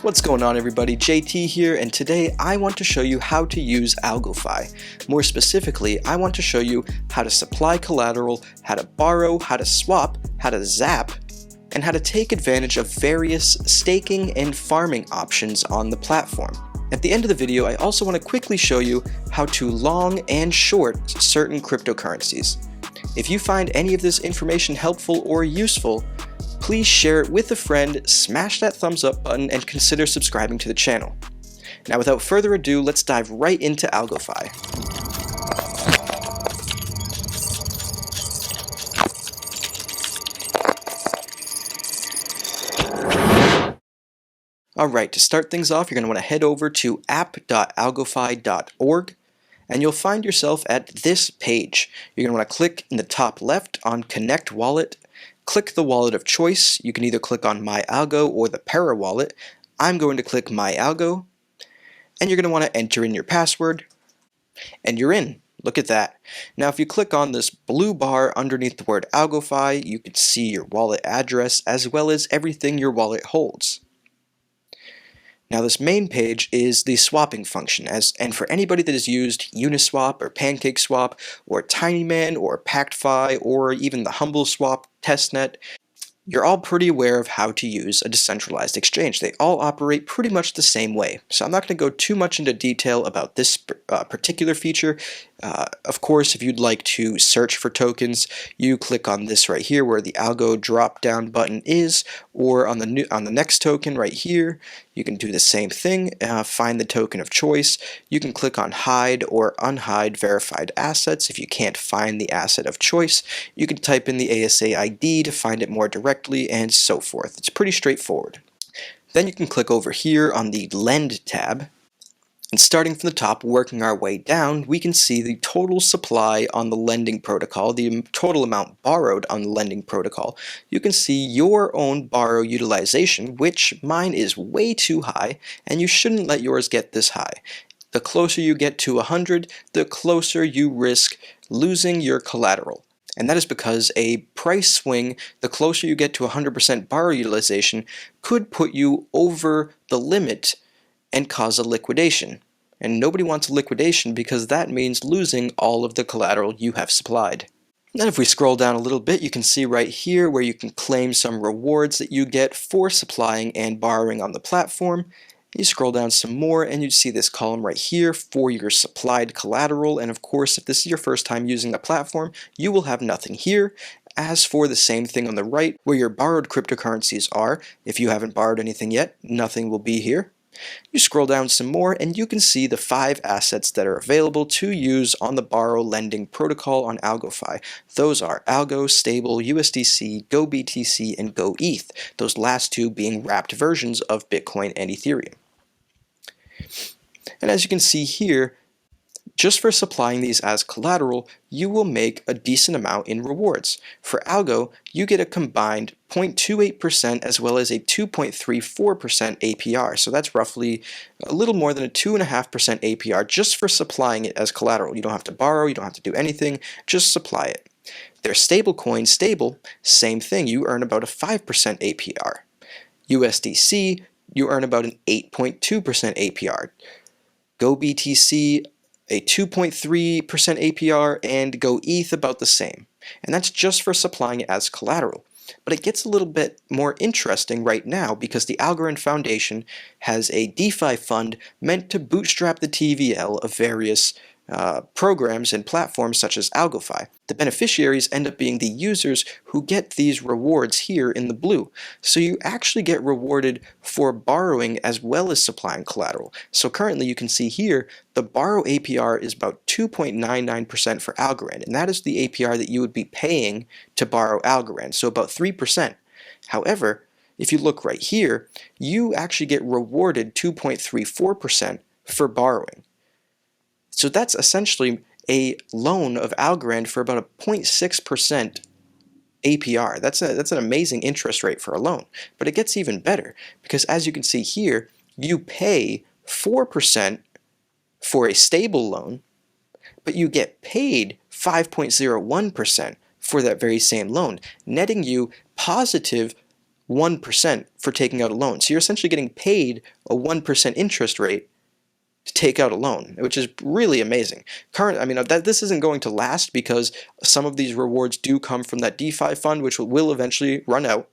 What's going on, everybody? JT here, and today I want to show you how to use Algofi. More specifically, I want to show you how to supply collateral, how to borrow, how to swap, how to zap, and how to take advantage of various staking and farming options on the platform. At the end of the video, I also want to quickly show you how to long and short certain cryptocurrencies. If you find any of this information helpful or useful, please share it with a friend, smash that thumbs up button, and consider subscribing to the channel. Now, without further ado, let's dive right into Algofi. Alright, to start things off, you're going to want to head over to app.algofi.org, and you'll find yourself at this page. You're going to want to click in the top left on Connect Wallet. Click the wallet of choice. You can either click on My Algo or the Para wallet. I'm going to click My Algo, and you're going to want to enter in your password, and you're in. Look at that. Now, if you click on this blue bar underneath the word Algofi, you can see your wallet address as well as everything your wallet holds. Now, this main page is the swapping function, and for anybody that has used Uniswap or PancakeSwap or TinyMan or PactFi or even the HumbleSwap testnet, you're all pretty aware of how to use a decentralized exchange. They all operate pretty much the same way. So I'm not going to go too much into detail about this particular feature. Of course, if you'd like to search for tokens, you click on this right here where the Algo drop-down button is, or on the next token right here, you can do the same thing. Find the token of choice. You can click on hide or unhide verified assets. If you can't find the asset of choice, you can type in the ASA ID to find it more directly, and so forth. It's pretty straightforward. Then you can click over here on the Lend tab. And starting from the top, working our way down, we can see the total supply on the lending protocol, the total amount borrowed on the lending protocol. You can see your own borrow utilization, which mine is way too high, and you shouldn't let yours get this high. The closer you get to 100, the closer you risk losing your collateral. And that is because a price swing, the closer you get to 100% borrow utilization, could put you over the limit and cause a liquidation. And nobody wants a liquidation because that means losing all of the collateral you have supplied. And then if we scroll down a little bit, you can see right here where you can claim some rewards that you get for supplying and borrowing on the platform. You scroll down some more and you see this column right here for your supplied collateral. And of course, if this is your first time using the platform, you will have nothing here. As for the same thing on the right, where your borrowed cryptocurrencies are, if you haven't borrowed anything yet, nothing will be here. You scroll down some more and you can see the 5 assets that are available to use on the borrow lending protocol on Algofi. Those are Algo, Stable, USDC, GoBTC, and GoETH, those last two being wrapped versions of Bitcoin and Ethereum. And as you can see here, just for supplying these as collateral, you will make a decent amount in rewards. For Algo, you get a combined 0.28% as well as a 2.34% APR. So that's roughly a little more than a 2.5% APR just for supplying it as collateral. You don't have to borrow, you don't have to do anything, just supply it. Their stablecoin, Stable, same thing. You earn about a 5% APR. USDC, you earn about an 8.2% APR. GoBTC, a 2.3% APR, and GoETH about the same. And that's just for supplying it as collateral. But it gets a little bit more interesting right now because the Algorand Foundation has a DeFi fund meant to bootstrap the TVL of various programs and platforms such as Algofi. The beneficiaries end up being the users who get these rewards here in the blue. So you actually get rewarded for borrowing as well as supplying collateral. So currently you can see here the borrow APR is about 2.99% for Algorand, and that is the APR that you would be paying to borrow Algorand, so about 3%. However, if you look right here, you actually get rewarded 2.34% for borrowing. So that's essentially a loan of Algorand for about a 0.6% APR. That's an amazing interest rate for a loan. But it gets even better because as you can see here, you pay 4% for a stable loan, but you get paid 5.01% for that very same loan, netting you positive 1% for taking out a loan. So you're essentially getting paid a 1% interest rate to take out a loan, which is really amazing. This isn't going to last because some of these rewards do come from that DeFi fund, which will eventually run out.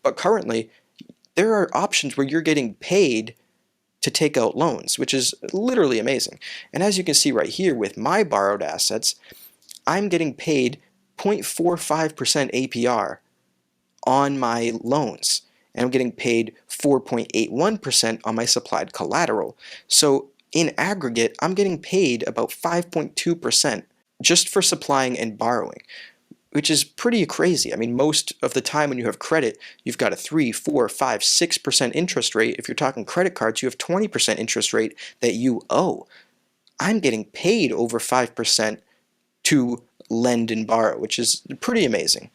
But currently, there are options where you're getting paid to take out loans, which is literally amazing. And as you can see right here with my borrowed assets, I'm getting paid 0.45% APR on my loans, and I'm getting paid 4.81% on my supplied collateral. So in aggregate, I'm getting paid about 5.2% just for supplying and borrowing, which is pretty crazy. I mean, most of the time when you have credit, you've got a 3, 4, 5, 6% interest rate. If you're talking credit cards, you have 20% interest rate that you owe. I'm getting paid over 5% to lend and borrow, which is pretty amazing.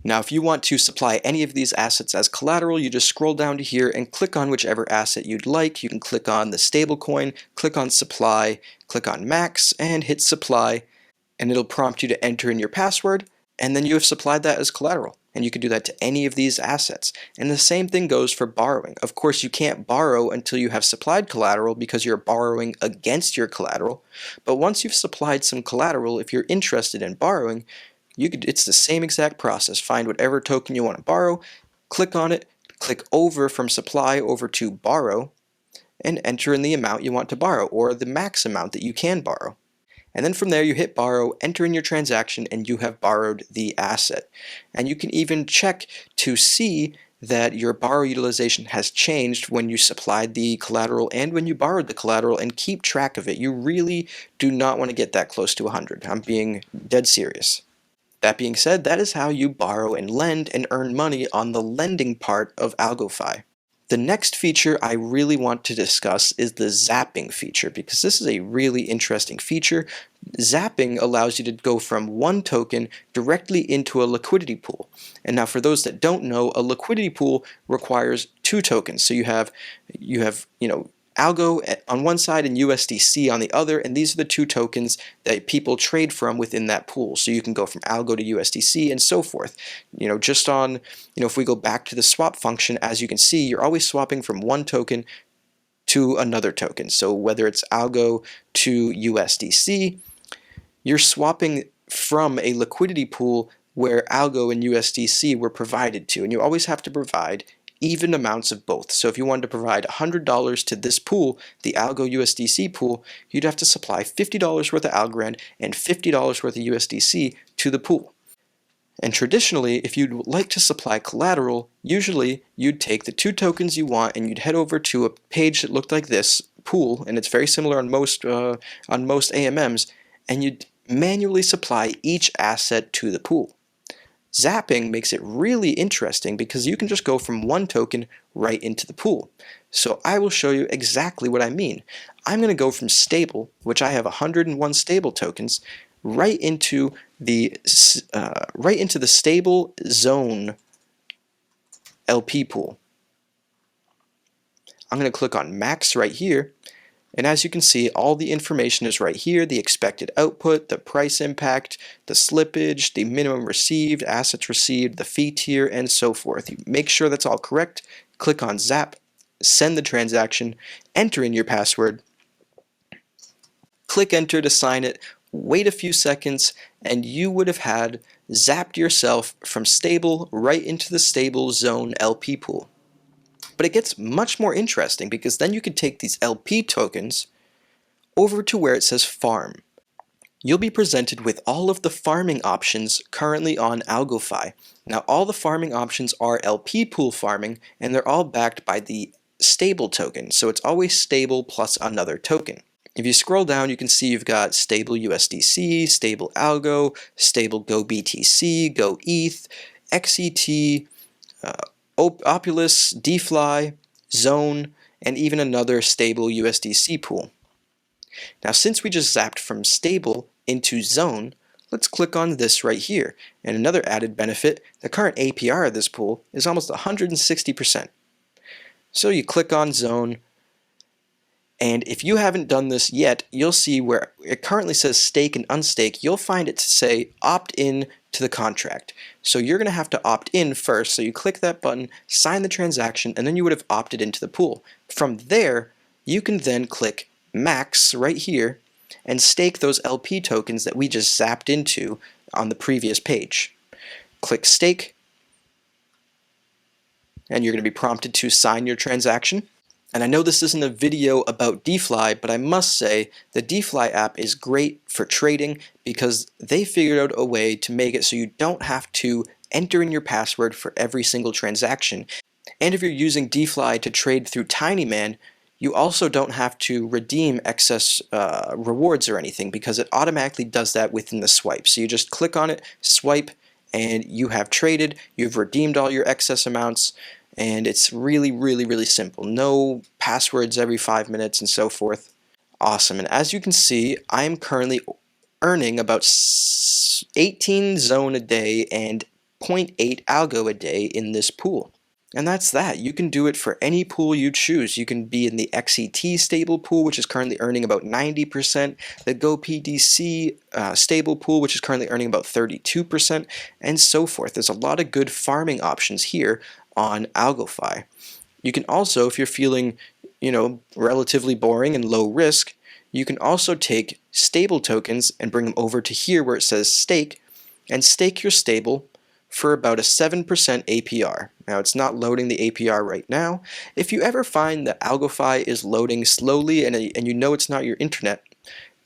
Now, if you want to supply any of these assets as collateral, you just scroll down to here and click on whichever asset you'd like. You can click on the stablecoin, click on supply, click on max, and hit supply, and it'll prompt you to enter in your password, and then you have supplied that as collateral. And you can do that to any of these assets. And the same thing goes for borrowing. Of course, you can't borrow until you have supplied collateral because you're borrowing against your collateral. But once you've supplied some collateral, if you're interested in borrowing, it's the same exact process. Find whatever token you want to borrow, click on it, click over from supply over to borrow, and enter in the amount you want to borrow, or the max amount that you can borrow. And then from there you hit borrow, enter in your transaction, and you have borrowed the asset. And you can even check to see that your borrow utilization has changed when you supplied the collateral and when you borrowed the collateral, and keep track of it. You really do not want to get that close to 100. I'm being dead serious. That being said, that is how you borrow and lend and earn money on the lending part of Algofi. The next feature I really want to discuss is the zapping feature, because this is a really interesting feature. Zapping allows you to go from one token directly into a liquidity pool. And now for those that don't know, a liquidity pool requires two tokens. So you have Algo on one side and USDC on the other, and these are the two tokens that people trade from within that pool. So you can go from Algo to USDC and so forth. If we go back to the swap function, as you can see, you're always swapping from one token to another token. So whether it's Algo to USDC, you're swapping from a liquidity pool where Algo and USDC were provided to, and you always have to provide even amounts of both. So if you wanted to provide $100 to this pool, the Algo USDC pool, you'd have to supply $50 worth of Algorand and $50 worth of USDC to the pool. And traditionally, if you'd like to supply collateral, usually you'd take the two tokens you want and you'd head over to a page that looked like this, pool, and it's very similar on most AMMs, and you'd manually supply each asset to the pool. Zapping makes it really interesting because you can just go from one token right into the pool. So I will show you exactly what I mean. I'm going to go from stable, which I have 101 stable tokens, right into the stable zone LP pool. I'm going to click on max right here. And as you can see, all the information is right here: the expected output, the price impact, the slippage, the minimum received, assets received, the fee tier, and so forth. You make sure that's all correct, click on Zap, send the transaction, enter in your password, click enter to sign it, wait a few seconds, and you would have had zapped yourself from stable right into the stable zone LP pool. But it gets much more interesting, because then you can take these LP tokens over to where it says farm. You'll be presented with all of the farming options currently on Algofi. Now, all the farming options are LP pool farming, and they're all backed by the stable token. So it's always stable plus another token. If you scroll down, you can see you've got stable USDC, stable Algo, stable Go BTC, Go ETH, XET, Opulus, DFly, Zone, and even another stable USDC pool. Now, since we just zapped from stable into zone, let's click on this right here. And another added benefit, the current APR of this pool is almost 160%. So you click on zone, And if you haven't done this yet, you'll see where it currently says stake and unstake, you'll find it to say opt in to the contract. So you're going to have to opt in first. So you click that button, sign the transaction, and then you would have opted into the pool. From there, you can then click max right here and stake those LP tokens that we just zapped into on the previous page. Click stake, and you're going to be prompted to sign your transaction. And I know this isn't a video about DeFi, but I must say the DeFi app is great for trading because they figured out a way to make it so you don't have to enter in your password for every single transaction. And if you're using DeFi to trade through TinyMan, you also don't have to redeem excess rewards or anything because it automatically does that within the swipe. So you just click on it, swipe, and you have traded, you've redeemed all your excess amounts, and it's really, really, really simple. No passwords every 5 minutes and so forth. Awesome. And as you can see, I'm currently earning about 18 zone a day and 0.8 algo a day in this pool. And that's that. You can do it for any pool you choose. You can be in the XET stable pool, which is currently earning about 90%, the GoPDC stable pool, which is currently earning about 32%, and so forth. There's a lot of good farming options here on Algofi. You can also, if you're feeling, relatively boring and low risk, you can also take stable tokens and bring them over to here where it says stake, and stake your stable for about a 7% APR. Now it's not loading the APR right now. If you ever find that Algofi is loading slowly and you know it's not your internet,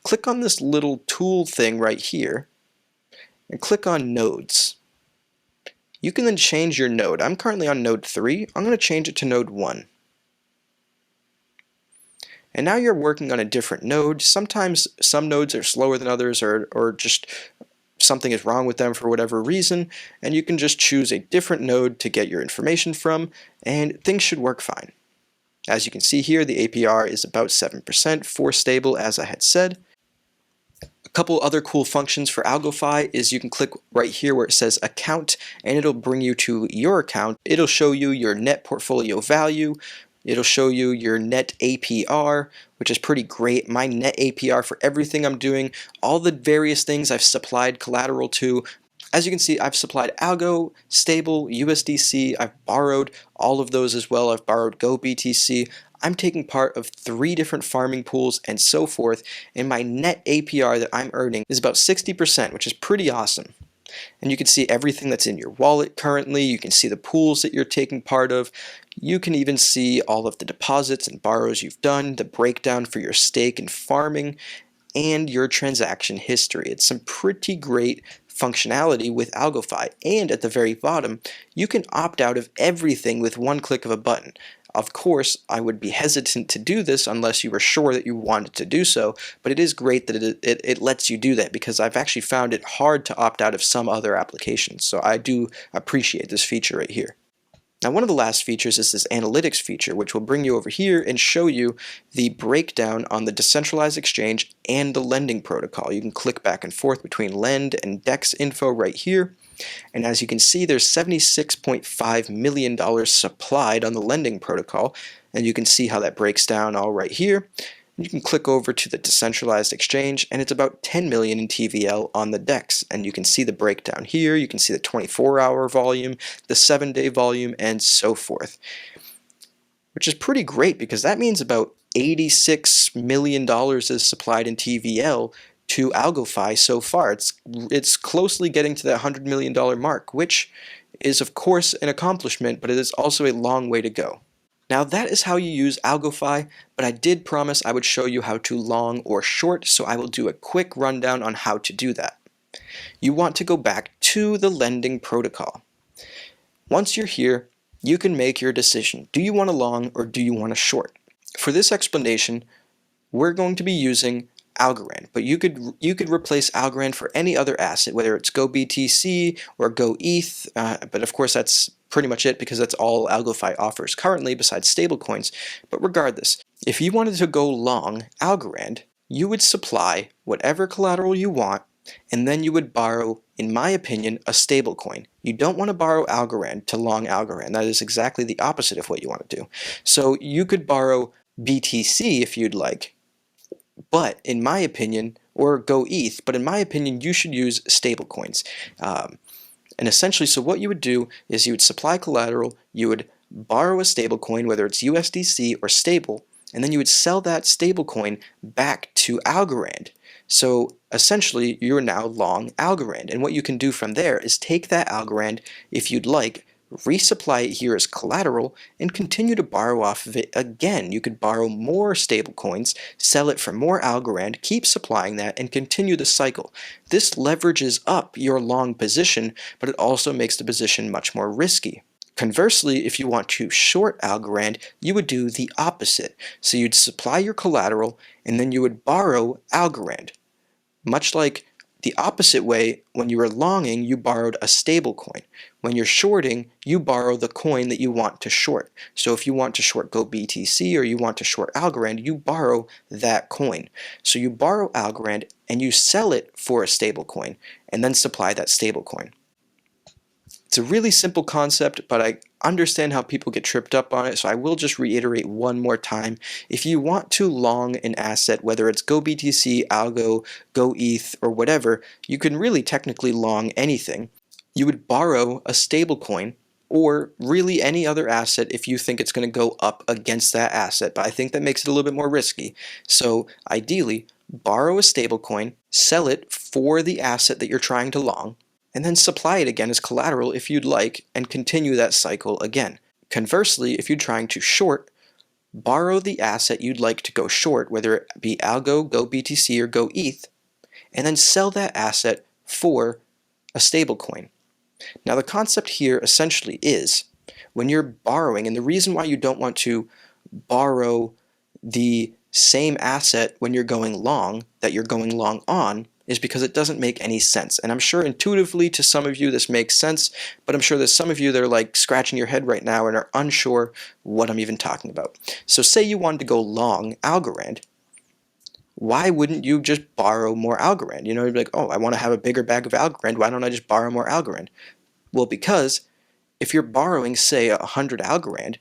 click on this little tool thing right here and click on nodes. You can then change your node. I'm currently on node 3. I'm going to change it to node 1. And now you're working on a different node. Sometimes some nodes are slower than others or just something is wrong with them for whatever reason, and you can just choose a different node to get your information from, and things should work fine. As you can see here, the APR is about 7% for stable, as I had said. A couple other cool functions for Algofi is you can click right here where it says account, and it'll bring you to your account. It'll show you your net portfolio value. It'll show you your net APR, which is pretty great. My net APR for everything I'm doing, all the various things I've supplied collateral to. As you can see, I've supplied Algo, Stable, USDC, I've borrowed all of those as well. I've borrowed GoBTC. I'm taking part of 3 different farming pools and so forth, and my net APR that I'm earning is about 60%, which is pretty awesome. And you can see everything that's in your wallet currently. You can see the pools that you're taking part of. You can even see all of the deposits and borrows you've done, the breakdown for your stake and farming, and your transaction history. It's some pretty great functionality with Algofi. And at the very bottom, you can opt out of everything with one click of a button. Of course, I would be hesitant to do this unless you were sure that you wanted to do so, but it is great that it lets you do that because I've actually found it hard to opt out of some other applications, so I do appreciate this feature right here. Now, one of the last features is this analytics feature, which will bring you over here and show you the breakdown on the decentralized exchange and the lending protocol. You can click back and forth between lend and DEX info right here. And as you can see, there's $76.5 million supplied on the lending protocol. And you can see how that breaks down all right here. You can click over to the decentralized exchange, and it's about 10 million in TVL on the DEX. And you can see the breakdown here. You can see the 24-hour volume, the 7-day volume, and so forth. Which is pretty great because that means about $86 million is supplied in TVL to Algofi so far. It's closely getting to that $100 million mark, which is of course an accomplishment, but it is also a long way to go. Now that is how you use Algofi, but I did promise I would show you how to long or short, so I will do a quick rundown on how to do that. You want to go back to the lending protocol. Once you're here, you can make your decision. Do you want to long or do you want to short? For this explanation, we're going to be using Algorand, but you could replace Algorand for any other asset, whether it's GoBTC or GoETH, but of course that's pretty much it because that's all Algofi offers currently besides stablecoins. But regardless, if you wanted to go long Algorand, you would supply whatever collateral you want, and then you would borrow, in my opinion, a stablecoin. You don't want to borrow Algorand to long Algorand. That is exactly the opposite of what you want to do. So you could borrow BTC if you'd like. But in my opinion, or go ETH, but in my opinion, you should use stablecoins. And essentially, so what you would do is you would supply collateral, you would borrow a stablecoin, whether it's USDC or stable, and then you would sell that stablecoin back to Algorand. So essentially, you're now long Algorand. And what you can do from there is take that Algorand, if you'd like, resupply it here as collateral, and continue to borrow off of it again. You could borrow more stablecoins, sell it for more Algorand, keep supplying that, and continue the cycle. This leverages up your long position, but it also makes the position much more risky. Conversely, if you want to short Algorand, you would do the opposite. So you'd supply your collateral, and then you would borrow Algorand. Much like the opposite way, when you were longing, you borrowed a stable coin. When you're shorting, you borrow the coin that you want to short. So if you want to short GoBTC or you want to short Algorand, you borrow that coin. So you borrow Algorand and you sell it for a stable coin and then supply that stable coin. It's a really simple concept, but I understand how people get tripped up on it, so I will just reiterate one more time. If you want to long an asset, whether it's GoBTC, Algo, GoETH, or whatever, you can really technically long anything. You would borrow a stablecoin or really any other asset if you think it's going to go up against that asset, but I think that makes it a little bit more risky. So ideally, borrow a stablecoin, sell it for the asset that you're trying to long, and then supply it again as collateral if you'd like, and continue that cycle again. Conversely, if you're trying to short, borrow the asset you'd like to go short, whether it be Algo, GoBTC, or GoETH, and then sell that asset for a stablecoin. Now the concept here essentially is, when you're borrowing, and the reason why you don't want to borrow the same asset when you're going long that you're going long on, is because it doesn't make any sense. And I'm sure intuitively to some of you this makes sense, but I'm sure there's some of you that are like scratching your head right now and are unsure what I'm even talking about. So say you wanted to go long Algorand, why wouldn't you just borrow more Algorand? You know, you'd be like, oh, I want to have a bigger bag of Algorand, why don't I just borrow more Algorand? Well, because if you're borrowing, say, 100 Algorand,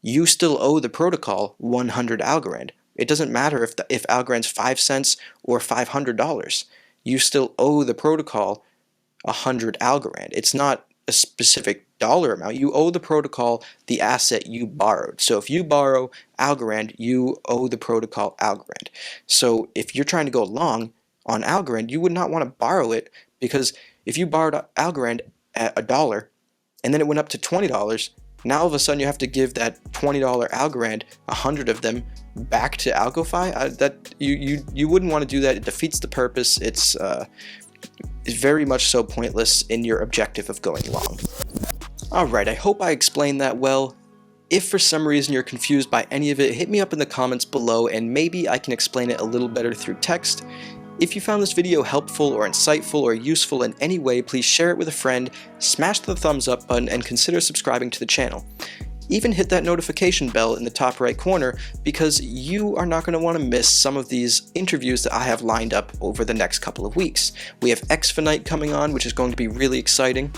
you still owe the protocol 100 Algorand. It doesn't matter if Algorand's 5 cents or $500. You still owe the protocol 100 Algorand. It's not a specific dollar amount. You owe the protocol the asset you borrowed. So if you borrow Algorand, you owe the protocol Algorand. So if you're trying to go long on Algorand, you would not want to borrow it, because if you borrowed Algorand at $1 and then it went up to $20, now all of a sudden you have to give that $20 Algorand, 100 of them, back to Algofi. That you wouldn't want to do that. It defeats the purpose. It's very much so pointless in your objective of going long. Alright, I hope I explained that well. If for some reason you're confused by any of it, hit me up in the comments below and maybe I can explain it a little better through text. If you found this video helpful or insightful or useful in any way, please share it with a friend, smash the thumbs up button, and consider subscribing to the channel. Even hit that notification bell in the top right corner, because you are not going to want to miss some of these interviews that I have lined up over the next couple of weeks. We have Exfinite coming on, which is going to be really exciting.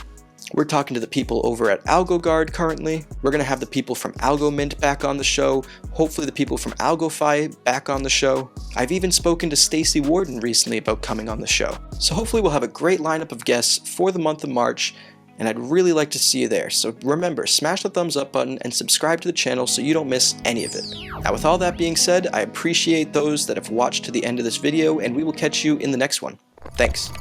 We're talking to the people over at Algorand currently. We're going to have the people from Algomint back on the show, hopefully the people from Algofi back on the show. I've even spoken to Stacey Warden recently about coming on the show. So hopefully we'll have a great lineup of guests for the month of March, and I'd really like to see you there. So remember, smash the thumbs up button and subscribe to the channel so you don't miss any of it. Now with all that being said, I appreciate those that have watched to the end of this video, and we will catch you in the next one. Thanks.